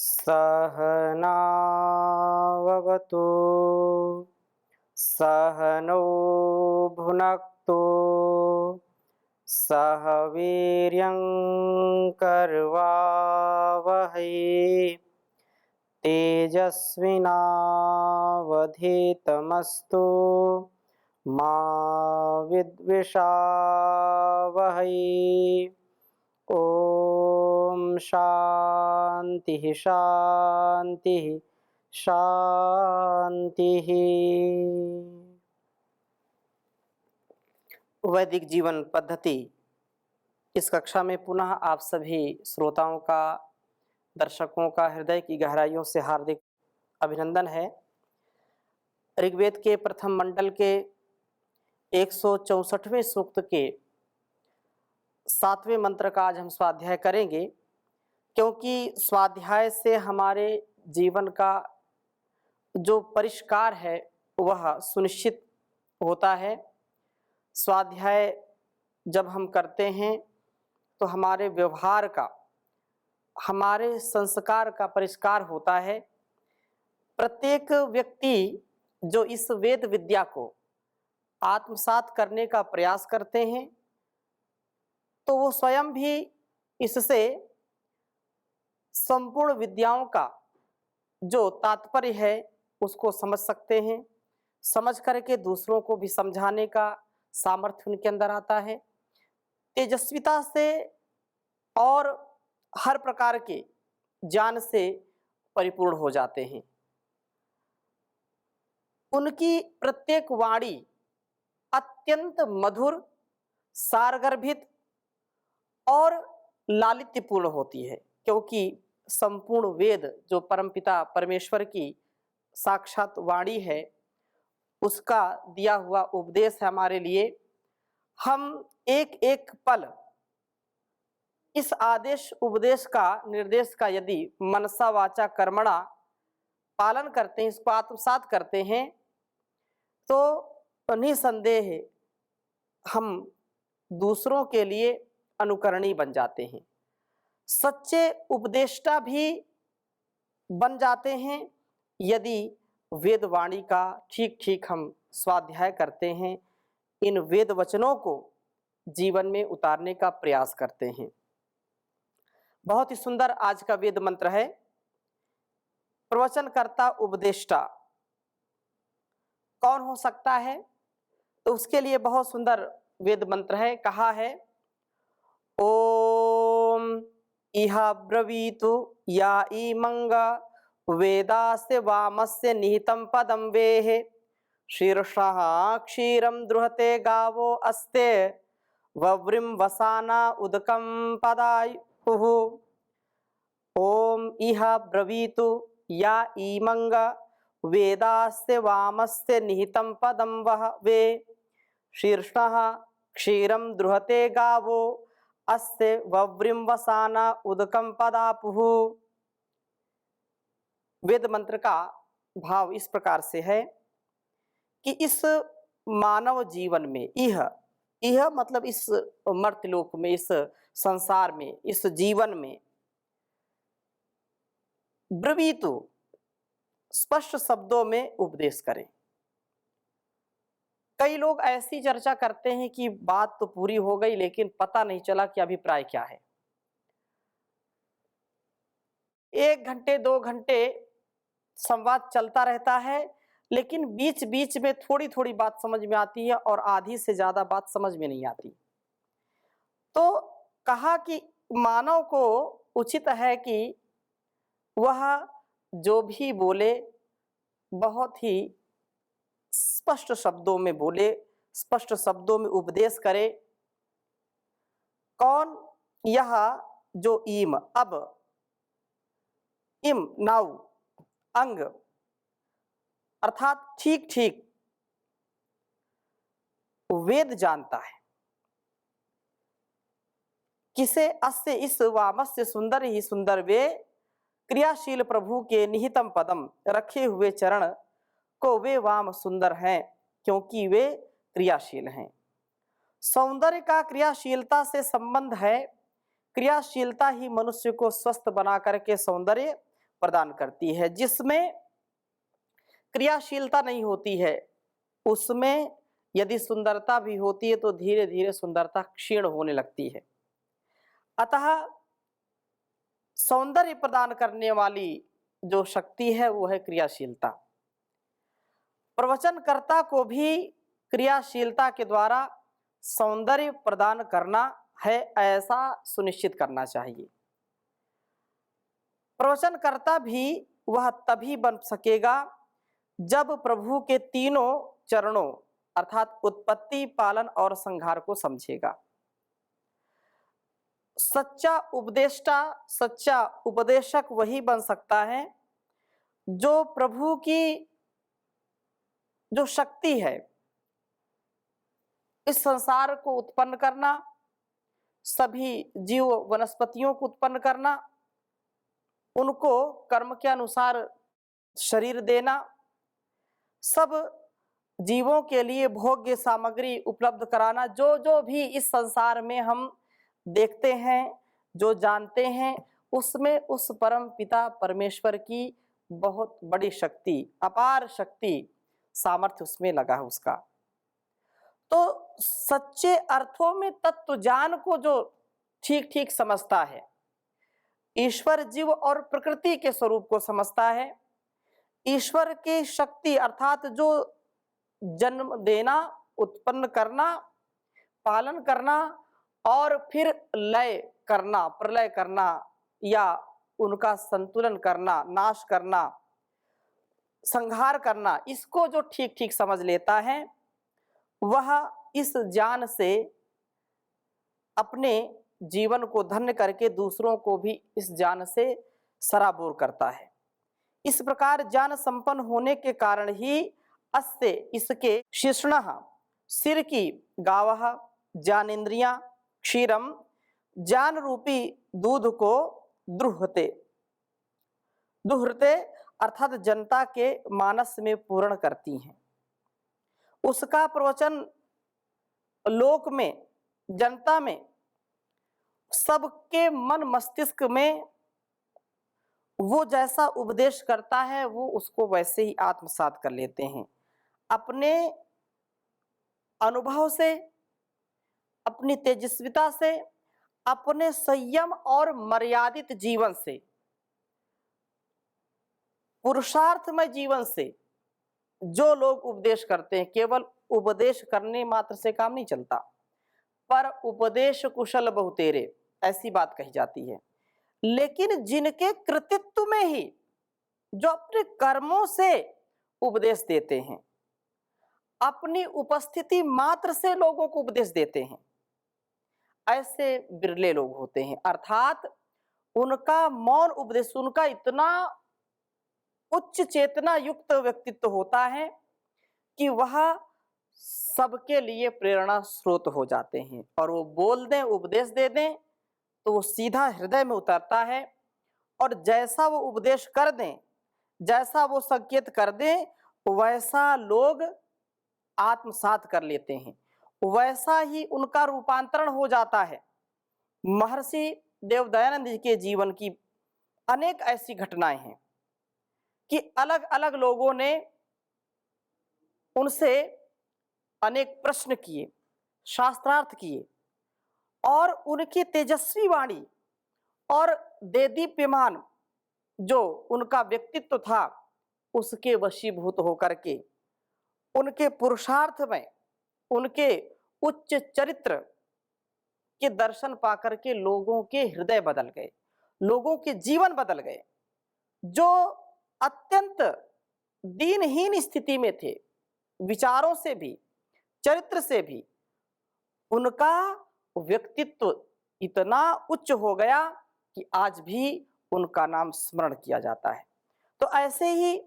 सहनाववतु सहनौ भुनक्तु सह वीर्यं करवावहै तेजस्विनावधीतमस्तु मा विद्विषावहै। ओम शांति शांति शांति। वैदिक जीवन पद्धति इस कक्षा में पुनः आप सभी श्रोताओं का, दर्शकों का हृदय की गहराइयों से हार्दिक अभिनंदन है। ऋग्वेद के प्रथम मंडल के 164वें सूक्त के 7वें मंत्र का आज हम स्वाध्याय करेंगे, क्योंकि स्वाध्याय से हमारे जीवन का जो परिष्कार है वह सुनिश्चित होता है। स्वाध्याय जब हम करते हैं तो हमारे व्यवहार का, हमारे संस्कार का परिष्कार होता है। प्रत्येक व्यक्ति जो इस वेद विद्या को आत्मसात करने का प्रयास करते हैं तो वो स्वयं भी इससे संपूर्ण विद्याओं का जो तात्पर्य है उसको समझ सकते हैं। समझ करके दूसरों को भी समझाने का सामर्थ्य उनके अंदर आता है। तेजस्विता से और हर प्रकार के ज्ञान से परिपूर्ण हो जाते हैं। उनकी प्रत्येक वाणी अत्यंत मधुर, सारगर्भित और लालित्यपूर्ण होती है, क्योंकि संपूर्ण वेद जो परमपिता परमेश्वर की साक्षात वाणी है उसका दिया हुआ उपदेश है हमारे लिए। हम एक एक पल इस आदेश उपदेश का, निर्देश का यदि मनसा वाचा कर्मणा पालन करते हैं, इसको आत्मसात करते हैं तो निसंदेह हम दूसरों के लिए अनुकरणीय बन जाते हैं, सच्चे उपदेष्टा भी बन जाते हैं यदि वेद वाणी का ठीक ठीक हम स्वाध्याय करते हैं, इन वेद वचनों को जीवन में उतारने का प्रयास करते हैं। बहुत ही सुंदर आज का वेद मंत्र है। प्रवचनकर्ता उपदेष्टा कौन हो सकता है? तो उसके लिए बहुत सुंदर वेद मंत्र है। कहा है, ओम इह ब्रवीतु या ईमंग वेदास्य वामस्य निहितं पदं वेः शीर्षः क्षीरं द्रुहते गावो अस्ते वव्रिं वसाना उदकं पदायुः। ओम इह ब्रवीतु या ईमंग वेदास्य वामस्य निहितं पदं वह वे शीर्षः क्षीरं द्रुहते गावो अस्ते वव्रिं वसाना उदकं पदापुः। वेद मंत्र का भाव इस प्रकार से है कि इस मानव जीवन में यह मतलब इस मर्त्यलोक में, इस संसार में, इस जीवन में ब्रवीतु स्पष्ट शब्दों में उपदेश करें। कई लोग ऐसी चर्चा करते हैं कि बात तो पूरी हो गई लेकिन पता नहीं चला कि अभिप्राय क्या है। 1 घंटे 2 घंटे संवाद चलता रहता है, लेकिन बीच बीच में थोड़ी थोड़ी बात समझ में आती है और आधी से ज्यादा बात समझ में नहीं आती। तो कहा कि मानव को उचित है कि वह जो भी बोले बहुत ही स्पष्ट शब्दों में बोले, स्पष्ट शब्दों में उपदेश करे। कौन? यह जो ईम, अब, इम नाउ, अंग अर्थात ठीक ठीक वेद जानता है। किसे? अस्य इस वामस्य सुंदर ही सुंदर वे क्रियाशील प्रभु के निहितम पदम, रखे हुए चरण को वे वाम सुंदर हैं क्योंकि वे क्रियाशील हैं। सौंदर्य का क्रियाशीलता से संबंध है। क्रियाशीलता ही मनुष्य को स्वस्थ बना करके सौंदर्य प्रदान करती है, जिसमें क्रियाशीलता नहीं होती है। उसमें यदि सुंदरता भी होती है तो धीरे धीरे सुंदरता क्षीण होने लगती है। अतः सौंदर्य प्रदान करने वाली जो शक्ति है वो है क्रियाशीलता। प्रवचनकर्ता को भी क्रियाशीलता के द्वारा सौंदर्य प्रदान करना है, ऐसा सुनिश्चित करना चाहिए। प्रवचनकर्ता भी वह तभी बन सकेगा जब प्रभु के तीनों चरणों अर्थात उत्पत्ति, पालन और संहार को समझेगा। सच्चा उपदेष्टा, सच्चा उपदेशक वही बन सकता है जो प्रभु की जो शक्ति है, इस संसार को उत्पन्न करना, सभी जीव वनस्पतियों को उत्पन्न करना, उनको कर्म के अनुसार शरीर देना, सब जीवों के लिए भोग्य सामग्री उपलब्ध कराना, जो जो भी इस संसार में हम देखते हैं, जो जानते हैं, उसमें उस परम पिता परमेश्वर की बहुत बड़ी शक्ति, अपार शक्ति, सामर्थ्य उसमें लगा है उसका। तो सच्चे अर्थों में तत्व ज्ञान को जो ठीक ठीक समझता है, ईश्वर, जीव और प्रकृति के स्वरूप को समझता है, ईश्वर की शक्ति अर्थात जो जन्म देना, उत्पन्न करना, पालन करना और फिर लय करना, प्रलय करना या उनका संतुलन करना, नाश करना, संहार करना, इसको जो ठीक ठीक समझ लेता है वह इस ज्ञान से अपने जीवन को धन्य करके दूसरों को भी इस ज्ञान से सराबोर करता है। इस प्रकार ज्ञान संपन्न होने के कारण ही अस्य इसके शीर्षणः सिर की गावः ज्ञानेन्द्रियां क्षीरम ज्ञान रूपी दूध को दुहते दुहते अर्थात जनता के मानस में पूर्ण करती हैं। उसका प्रवचन लोक में, जनता में, सबके मन मस्तिष्क में वो जैसा उपदेश करता है वो उसको वैसे ही आत्मसात कर लेते हैं। अपने अनुभव से, अपनी तेजस्विता से, अपने संयम और मर्यादित जीवन से, पुरुषार्थमय जीवन से जो लोग उपदेश करते हैं, केवल उपदेश करने मात्र से काम नहीं चलता, पर उपदेश कुशल बहुतेरे, ऐसी बात कही जाती है। लेकिन जिनके कृतित्व में ही, जो अपने कर्मों से उपदेश देते हैं, अपनी उपस्थिति मात्र से लोगों को उपदेश देते हैं, ऐसे बिरले लोग होते हैं। अर्थात उनका मौन उपदेश, उनका इतना उच्च चेतना युक्त व्यक्तित्व होता है कि वह सबके लिए प्रेरणा स्रोत हो जाते हैं, और वो बोल दें, उपदेश दे दें तो वो सीधा हृदय में उतरता है, और जैसा वो उपदेश कर दें, जैसा वो संकेत कर दें, वैसा लोग आत्मसात कर लेते हैं, वैसा ही उनका रूपांतरण हो जाता है। महर्षि देवदयानंद जी के जीवन की अनेक ऐसी घटनाएं हैं कि अलग अलग लोगों ने उनसे अनेक प्रश्न किए, शास्त्रार्थ किए, और उनकी तेजस्वी वाणी और देदीप्यमान जो उनका व्यक्तित्व था, उसके वशीभूत होकर के, उनके पुरुषार्थ में, उनके उच्च चरित्र के दर्शन पाकर के लोगों के हृदय बदल गए, लोगों के जीवन बदल गए। जो अत्यंत दीनहीन स्थिति में थे, विचारों से भी, चरित्र से भी, उनका व्यक्तित्व इतना उच्च हो गया कि आज भी उनका नाम स्मरण किया जाता है। तो ऐसे ही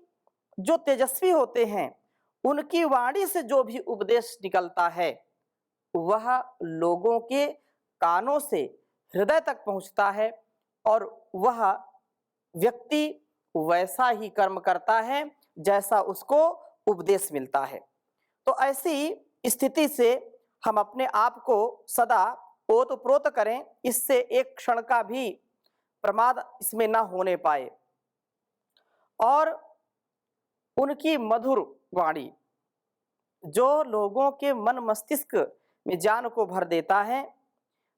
जो तेजस्वी होते हैं, उनकी वाणी से जो भी उपदेश निकलता है वह लोगों के कानों से हृदय तक पहुंचता है, और वह व्यक्ति वैसा ही कर्म करता है जैसा उसको उपदेश मिलता है। तो ऐसी स्थिति से हम अपने आप को सदा ओतप्रोत करें, इससे एक क्षण का भी प्रमाद इसमें ना होने पाए। और उनकी मधुर वाणी जो लोगों के मन मस्तिष्क में ज्ञान को भर देता है,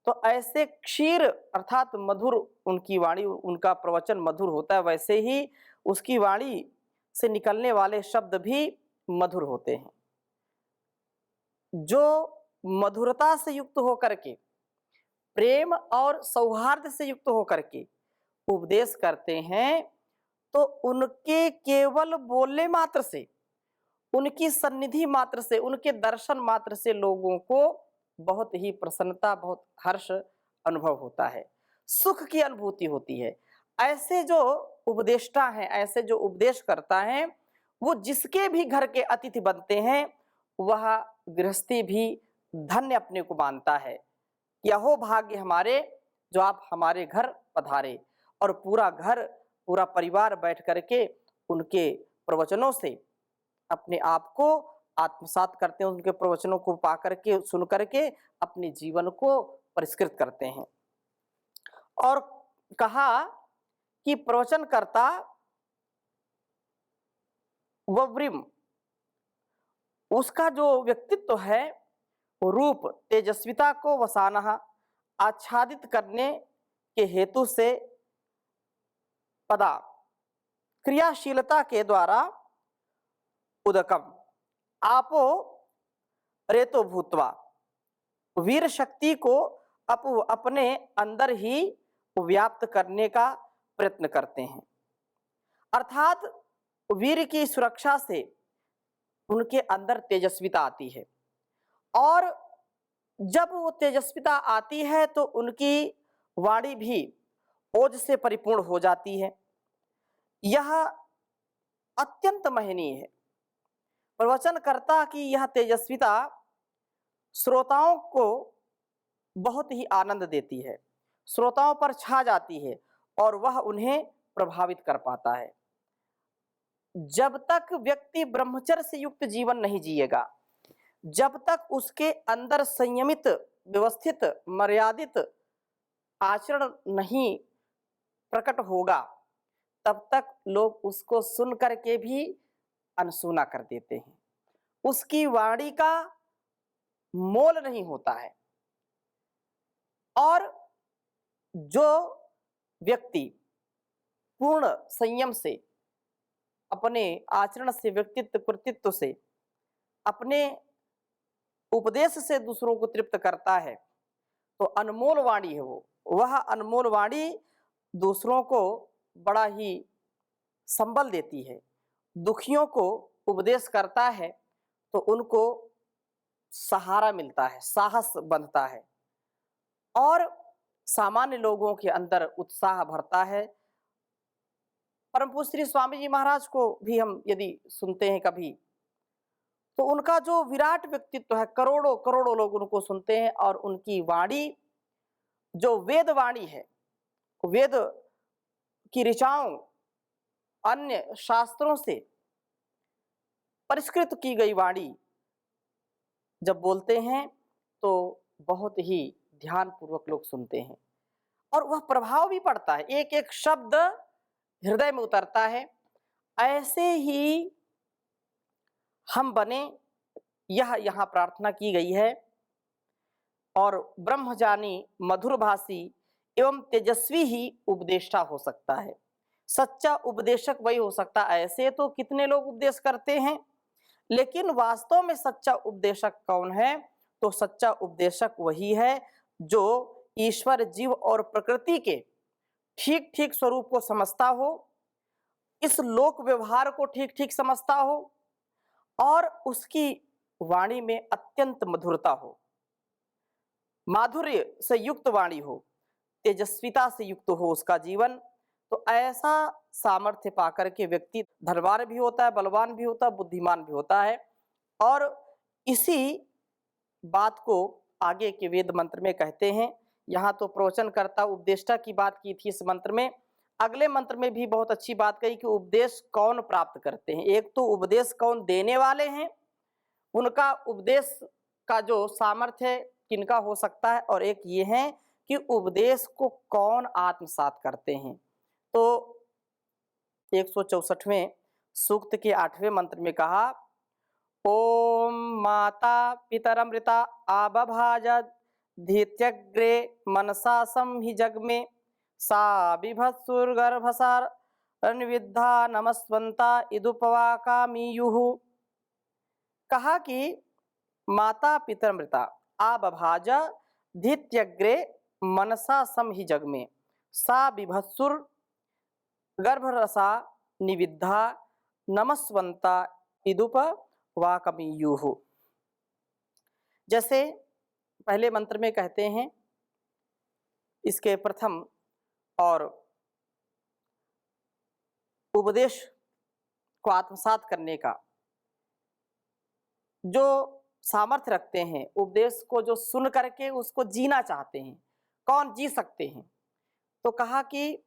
तो ऐसे क्षीर अर्थात मधुर उनकी वाणी, उनका प्रवचन मधुर होता है, वैसे ही उसकी वाणी से निकलने वाले शब्द भी मधुर होते हैं। जो मधुरता से युक्त होकर के, प्रेम और सौहार्द से युक्त होकर के उपदेश करते हैं, तो उनके केवल बोलने मात्र से, उनकी सन्निधि मात्र से, उनके दर्शन मात्र से लोगों को बहुत ही प्रसन्नता, बहुत हर्ष अनुभव होता है, सुख की अनुभूति होती है। ऐसे जो उपदेष्टा हैं, ऐसे जो उपदेश करता है, वो जिसके भी घर के अतिथि बनते हैं, वह गृहस्थी भी धन्य अपने को मानता है। यहो भाग्य हमारे जो आप हमारे घर पधारे, और पूरा घर, पूरा परिवार बैठ करके उनके प्रवचनों से अपने आप को आत्मसात करते हैं, उनके प्रवचनों को पा करके, सुन करके अपने जीवन को परिष्कृत करते हैं। और कहा कि प्रवचनकर्ता वव्रिम, उसका जो व्यक्तित्व है, रूप तेजस्विता को वसाना, आच्छादित करने के हेतु से पदा क्रियाशीलता के द्वारा उदकम आपो रेतो भूतवा, वीर शक्ति को अपने अंदर ही व्याप्त करने का प्रयत्न करते हैं। अर्थात वीर की सुरक्षा से उनके अंदर तेजस्विता आती है, और जब वो तेजस्विता आती है तो उनकी वाणी भी ओज से परिपूर्ण हो जाती है। यह अत्यंत महनीय है। प्रवचनकर्ता की यह तेजस्विता श्रोताओं को बहुत ही आनंद देती है, श्रोताओं पर छा जाती है, और वह उन्हें प्रभावित कर पाता है। जब तक व्यक्ति ब्रह्मचर्य से युक्त जीवन नहीं जिएगा, जब तक उसके अंदर संयमित, व्यवस्थित, मर्यादित आचरण नहीं प्रकट होगा, तब तक लोग उसको सुन करके भी अनसुना कर देते हैं। उसकी वाणी का मोल नहीं होता है। और जो व्यक्ति पूर्ण संयम से, अपने आचरण से, व्यक्तित्व कृतित्व से, अपने उपदेश से दूसरों को तृप्त करता है, तो अनमोल वाणी है वो। वह अनमोल वाणी दूसरों को बड़ा ही संबल देती है। दुखियों को उपदेश करता है तो उनको सहारा मिलता है, साहस बंधता है, और सामान्य लोगों के अंदर उत्साह भरता है। परम पूज्य श्री स्वामी जी महाराज को भी हम यदि सुनते हैं कभी, तो उनका जो विराट व्यक्तित्व है, करोड़ों करोड़ों लोग उनको सुनते हैं, और उनकी वाणी जो वेद वाणी है, वेद की ऋचाओं, अन्य शास्त्रों से परिष्कृत की गई वाणी जब बोलते हैं तो बहुत ही ध्यान पूर्वक लोग सुनते हैं, और वह प्रभाव भी पड़ता है, एक एक शब्द हृदय में उतरता है। ऐसे ही हम बने, यह यहाँ प्रार्थना की गई है। और ब्रह्मजानी, मधुरभाषी एवं तेजस्वी ही उपदेष्टा हो सकता है। सच्चा उपदेशक वही हो सकता है। ऐसे तो कितने लोग उपदेश करते हैं, लेकिन वास्तव में सच्चा उपदेशक कौन है? तो सच्चा उपदेशक वही है जो ईश्वर, जीव और प्रकृति के ठीक ठीक स्वरूप को समझता हो, इस लोक व्यवहार को ठीक ठीक समझता हो, और उसकी वाणी में अत्यंत मधुरता हो, माधुर्य से युक्त वाणी हो, तेजस्विता से युक्त हो उसका जीवन। तो ऐसा सामर्थ्य पाकर के व्यक्ति धनवान भी होता है, बलवान भी होता है, बुद्धिमान भी होता है। और इसी बात को आगे के वेद मंत्र में कहते हैं। यहाँ तो प्रवचनकर्ता उपदेष्टा की बात की थी इस मंत्र में। अगले मंत्र में भी बहुत अच्छी बात कही कि उपदेश कौन प्राप्त करते हैं। एक तो उपदेश कौन देने वाले हैं, उनका उपदेश का जो सामर्थ्य किनका हो सकता है, और एक ये है कि उपदेश को कौन आत्मसात करते हैं। तो 164वें सूक्त के 8वें मंत्र में कहा, ओम माता पितरमृता आबभाजत धीत्यग्रे मनसा संहि जगमे सा बिभत्सुर्गर्भसार अन्विद्धा नमस्वंता इदुपवाकामीयुः। कहा कि माता पितरमृता आबभाज धीत्यग्रे मनसा संहि जगमे सा बिभत्सुर गर्भरसा निविद्धा नमस्वंता इदुप वाकमीयुः। जैसे पहले मंत्र में कहते हैं, इसके प्रथम और उपदेश को आत्मसात करने का जो सामर्थ्य रखते हैं, उपदेश को जो सुन करके उसको जीना चाहते हैं, कौन जी सकते हैं? तो कहा कि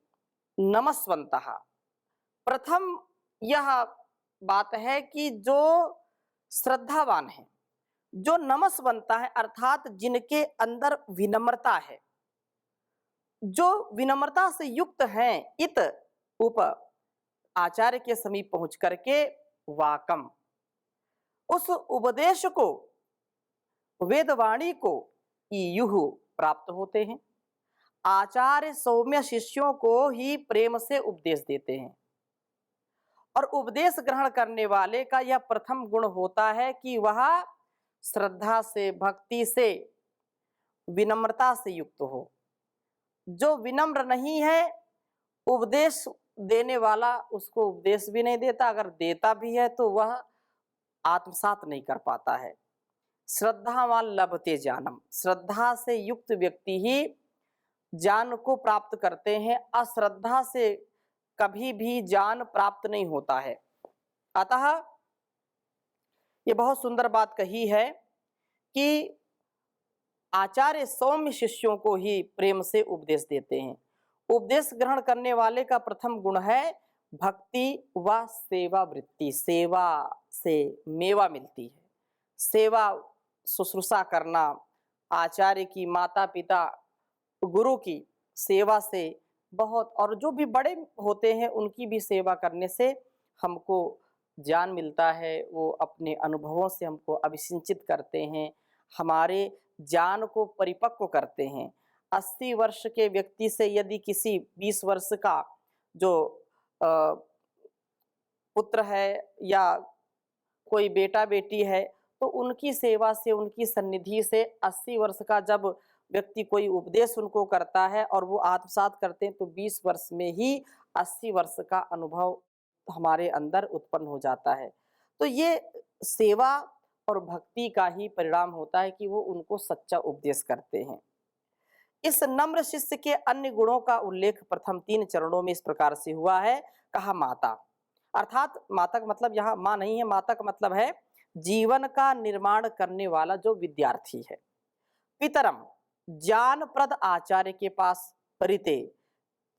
नमस्वंतः, प्रथम यह बात है कि जो श्रद्धावान है, जो नमस्वंता है, अर्थात जिनके अंदर विनम्रता है, जो विनम्रता से युक्त हैं, इत उप आचार्य के समीप पहुंच करके वाकम, उस उपदेश को, वेदवाणी को ईयुः प्राप्त होते हैं। आचार्य सौम्य शिष्यों को ही प्रेम से उपदेश देते हैं और उपदेश ग्रहण करने वाले का यह प्रथम गुण होता है कि वह श्रद्धा से, भक्ति से, विनम्रता से युक्त हो। जो विनम्र नहीं है, उपदेश देने वाला उसको उपदेश भी नहीं देता, अगर देता भी है तो वह आत्मसात नहीं कर पाता है। श्रद्धावान लभते ज्ञानम, श्रद्धा से युक्त व्यक्ति ही ज्ञान को प्राप्त करते हैं, अश्रद्धा से कभी भी ज्ञान प्राप्त नहीं होता है। अतः ये बहुत सुंदर बात कही है कि आचार्य सौम्य शिष्यों को ही प्रेम से उपदेश देते हैं। उपदेश ग्रहण करने वाले का प्रथम गुण है भक्ति व सेवा वृत्ति। सेवा से मेवा मिलती है, सेवा शुश्रूषा करना, आचार्य की, माता पिता, गुरु की सेवा से बहुत, और जो भी बड़े होते हैं उनकी भी सेवा करने से हमको ज्ञान मिलता है। वो अपने अनुभवों से हमको अभिसिंचित करते हैं, हमारे ज्ञान को परिपक्व करते हैं। 80 वर्ष के व्यक्ति से यदि किसी 20 वर्ष का जो पुत्र है या कोई बेटा बेटी है, तो उनकी सेवा से, उनकी सन्निधि से 80 वर्ष का जब व्यक्ति कोई उपदेश उनको करता है और वो आत्मसात करते हैं, तो 20 वर्ष में ही 80 वर्ष का अनुभव हमारे अंदर उत्पन्न हो जाता है। तो ये सेवा और भक्ति का ही परिणाम होता है कि वो उनको सच्चा उपदेश करते हैं। इस नम्र शिष्य के अन्य गुणों का उल्लेख प्रथम 3 चरणों में इस प्रकार से हुआ है। कहा माता, अर्थात माता का मतलब यहाँ माँ नहीं है, माता का मतलब है जीवन का निर्माण करने वाला जो विद्यार्थी है। पितरम, ज्ञानप्रद आचार्य के पास परिते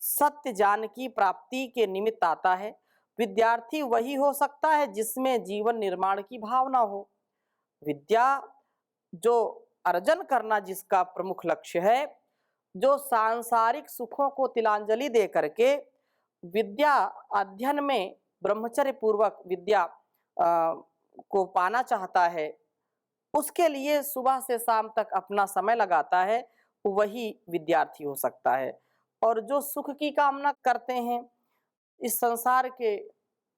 सत्य ज्ञान की प्राप्ति के निमित्त आता है। विद्यार्थी वही हो सकता है जिसमें जीवन निर्माण की भावना हो। विद्या जो अर्जन करना जिसका प्रमुख लक्ष्य है, जो सांसारिक सुखों को तिलांजलि दे करके विद्या अध्ययन में ब्रह्मचर्य पूर्वक विद्या को पाना चाहता है, उसके लिए सुबह से शाम तक अपना समय लगाता है, वही विद्यार्थी हो सकता है। और जो सुख की कामना करते हैं, इस संसार के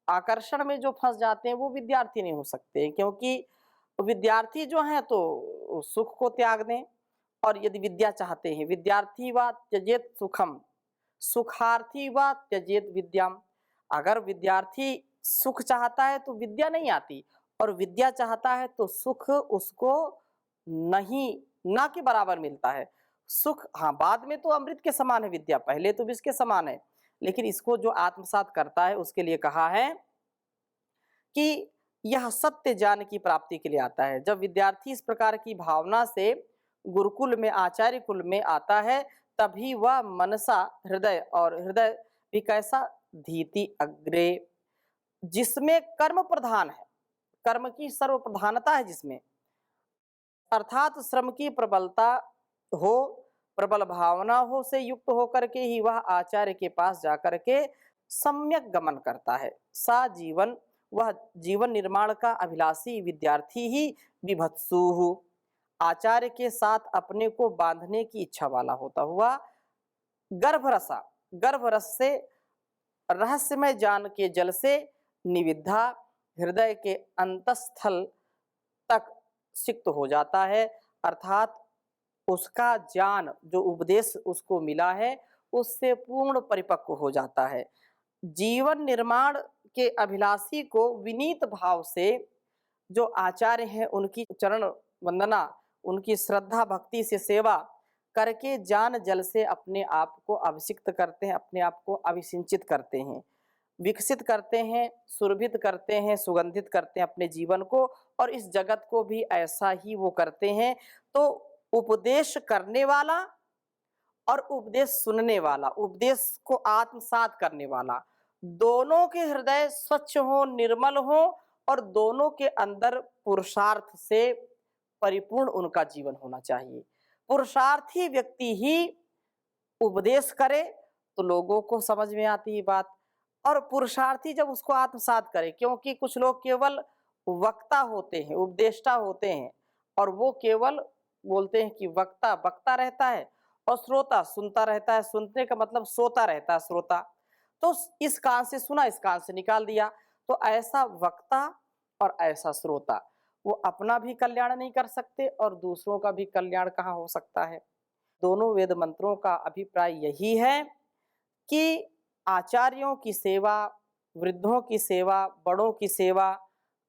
आकर्षण में जो फंस जाते हैं, वो विद्यार्थी नहीं हो सकते हैं, क्योंकि विद्यार्थी जो हैं तो सुख को त्याग दें। और यदि विद्या चाहते हैं, विद्यार्थी वा त्यजेत सुखम सुखार्थी वा त्यजेत विद्याम, अगर विद्यार्थी सुख चाहता है तो विद्या नहीं आती, और विद्या चाहता है तो सुख उसको नहीं, ना के बराबर मिलता है। सुख हाँ बाद में तो अमृत के समान है विद्या, पहले तो विष के समान है, लेकिन इसको जो आत्मसात करता है उसके लिए कहा है कि यह सत्य ज्ञान की प्राप्ति के लिए आता है। जब विद्यार्थी इस प्रकार की भावना से गुरुकुल में, आचार्य कुल में आता है, तभी वह मनसा, हृदय, और हृदय भी कैसा, धीति अग्रे, जिसमें कर्म प्रधान है, कर्म की सर्व प्रधानता है जिसमें, अर्थात श्रम की प्रबलता हो, प्रबल भावना हो से युक्त होकर के ही वह आचार्य के पास जाकर के सम्यक गमन करता है। सा जीवन, वह जीवन निर्माण का अभिलाषी विद्यार्थी ही विभत्सुः, आचार्य के साथ अपने को बांधने की इच्छा वाला होता हुआ गर्भरसा, गर्भरस से रहस्यमय ज्ञान के जल से निविद्धा हृदय के अंतस्थल तक सिक्त हो जाता है, अर्थात उसका ज्ञान जो उपदेश उसको मिला है उससे पूर्ण परिपक्व हो जाता है। जीवन निर्माण के अभिलाषी को विनीत भाव से जो आचार्य हैं उनकी चरण वंदना, उनकी श्रद्धा भक्ति से सेवा करके ज्ञान जल से अपने आप को अभिषिक्त करते हैं, अपने आप को अभिसिंचित करते हैं, विकसित करते हैं, सुरभित करते हैं, सुगंधित करते हैं अपने जीवन को, और इस जगत को भी ऐसा ही वो करते हैं। तो उपदेश करने वाला और उपदेश सुनने वाला, उपदेश को आत्मसात करने वाला, दोनों के हृदय स्वच्छ हो, निर्मल हो, और दोनों के अंदर पुरुषार्थ से परिपूर्ण उनका जीवन होना चाहिए। पुरुषार्थी व्यक्ति ही उपदेश करे तो लोगों को समझ में आती है बात, और पुरुषार्थी जब उसको आत्मसात करे, क्योंकि कुछ लोग केवल वक्ता होते हैं, उपदेष्टा होते हैं, और वो केवल बोलते हैं कि वक्ता बकता रहता है और श्रोता सुनता रहता है। सुनने का मतलब सोता रहता है श्रोता, तो इस कान से सुना, इस कान से निकाल दिया। तो ऐसा वक्ता और ऐसा श्रोता वो अपना भी कल्याण नहीं कर सकते और दूसरों का भी कल्याण कहाँ हो सकता है। दोनों वेद मंत्रों का अभिप्राय यही है कि आचार्यों की सेवा, वृद्धों की सेवा, बड़ों की सेवा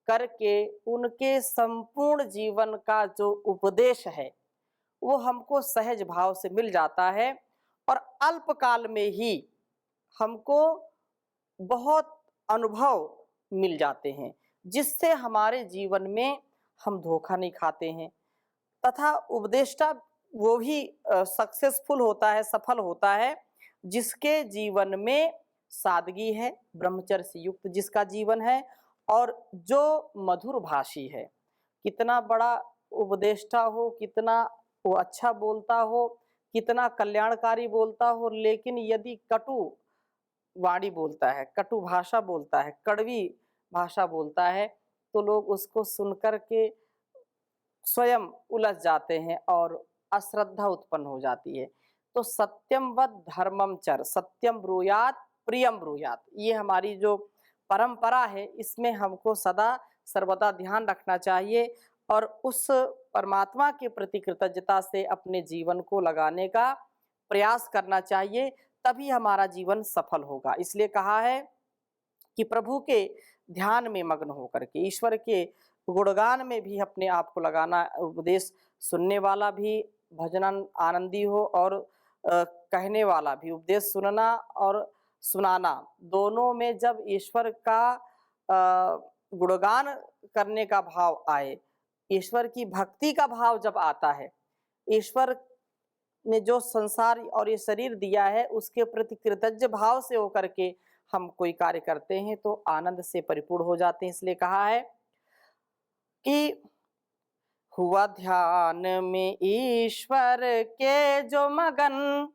करके उनके संपूर्ण जीवन का जो उपदेश है वो हमको सहज भाव से मिल जाता है, और अल्पकाल में ही हमको बहुत अनुभव मिल जाते हैं, जिससे हमारे जीवन में हम धोखा नहीं खाते हैं, तथा उपदेष्टा वो भी सक्सेसफुल होता है, सफल होता है, जिसके जीवन में सादगी है, ब्रह्मचर्य से युक्त जिसका जीवन है, और जो मधुर भाषी है। कितना बड़ा उपदेष्टा हो, कितना वो अच्छा बोलता हो, कितना कल्याणकारी बोलता हो, लेकिन यदि कटु वाणी बोलता है, कटु भाषा बोलता है, कड़वी भाषा बोलता है, तो लोग उसको सुनकर के स्वयं उलझ जाते हैं और अश्रद्धा उत्पन्न हो जाती है। तो सत्यम वद धर्मम चर, सत्यम ब्रूयात प्रियम ब्रूयात, ये हमारी जो परंपरा है इसमें हमको सदा सर्वदा ध्यान रखना चाहिए और उस परमात्मा के प्रति कृतज्ञता से अपने जीवन को लगाने का प्रयास करना चाहिए, तभी हमारा जीवन सफल होगा। इसलिए कहा है कि प्रभु के ध्यान में मग्न होकर के, ईश्वर के गुणगान में भी अपने आप को लगाना। उपदेश सुनने वाला भी भजन आनंदी हो और कहने वाला भी, उपदेश सुनना और सुनाना दोनों में जब ईश्वर का गुणगान करने का भाव आए, ईश्वर की भक्ति का भाव जब आता है, ईश्वर ने जो संसार और ये शरीर दिया है उसके प्रति कृतज्ञ भाव से होकर के हम कोई कार्य करते हैं तो आनंद से परिपूर्ण हो जाते हैं। इसलिए कहा है कि हुआ ध्यान में ईश्वर के जो मगन,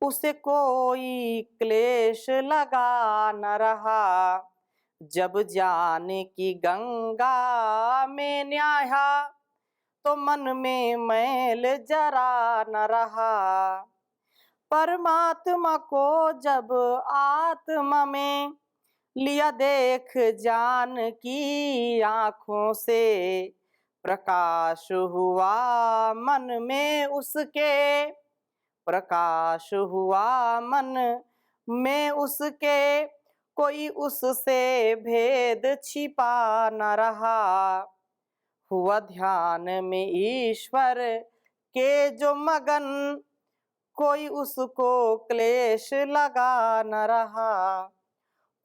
उसे कोई क्लेश लगा न रहा। जब ज्ञान की गंगा में न्याया, तो मन में मैल जरा न रहा। परमात्मा को जब आत्मा में लिया देख जान की आँखों से, प्रकाश हुआ मन में उसके, प्रकाश हुआ मन में उसके, कोई उससे भेद छिपा न रहा। हुआ ध्यान में ईश्वर के जो मगन, कोई उसको क्लेश लगा न रहा।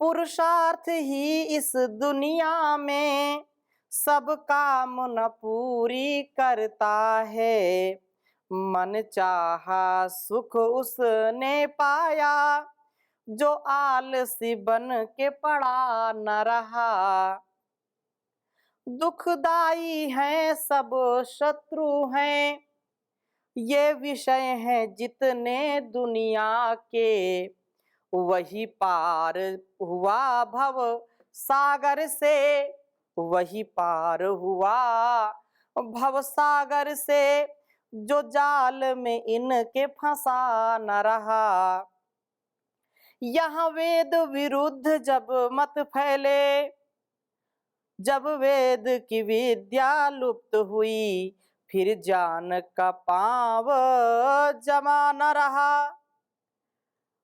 पुरुषार्थ ही इस दुनिया में सब कामना पूरी करता है। मन चाहा सुख उसने पाया, जो आलसी बन के पड़ा न रहा। दुखदाई हैं सब शत्रु हैं, ये विषय हैं जितने दुनिया के, वही पार हुआ भव सागर से, वही पार हुआ भव सागर से, जो जाल में इनके फंसा न रहा। यहाँ वेद विरुद्ध जब मत फैले, जब वेद की विद्या लुप्त हुई, फिर जान का पांव जमा न रहा,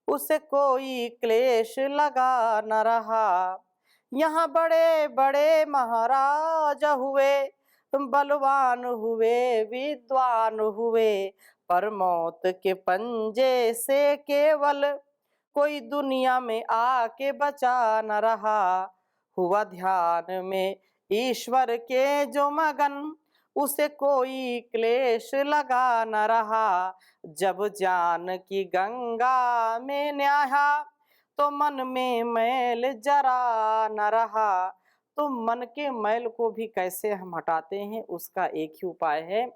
उसे कोई क्लेश लगा न रहा। यहाँ बड़े बड़े महाराज हुए, बलवान हुए, विद्वान हुए, पर मौत के पंजे से केवल कोई दुनिया में आके बचा न रहा। हुआ ध्यान में ईश्वर के जो मगन, उसे कोई क्लेश लगा न रहा। जब जान की गंगा में न्याहा, तो मन में मैल जरा न रहा। तो मन के मैल को भी कैसे हम हटाते हैं, उसका एक ही उपाय है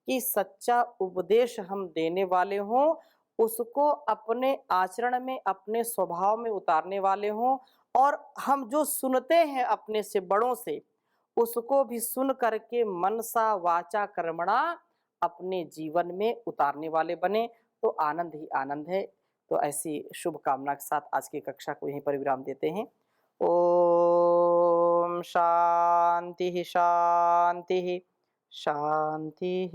कि सच्चा उपदेश हम देने वाले हों, उसको अपने आचरण में, अपने स्वभाव में उतारने वाले हों, और हम जो सुनते हैं अपने से बड़ों से, उसको भी सुन करके मनसा वाचा कर्मणा अपने जीवन में उतारने वाले बने, तो आनंद ही आनंद है। तो ऐसी शुभ कामना के साथ आज की कक्षा को यहीं पर विराम देते हैं। ओम शांति शांति शांति।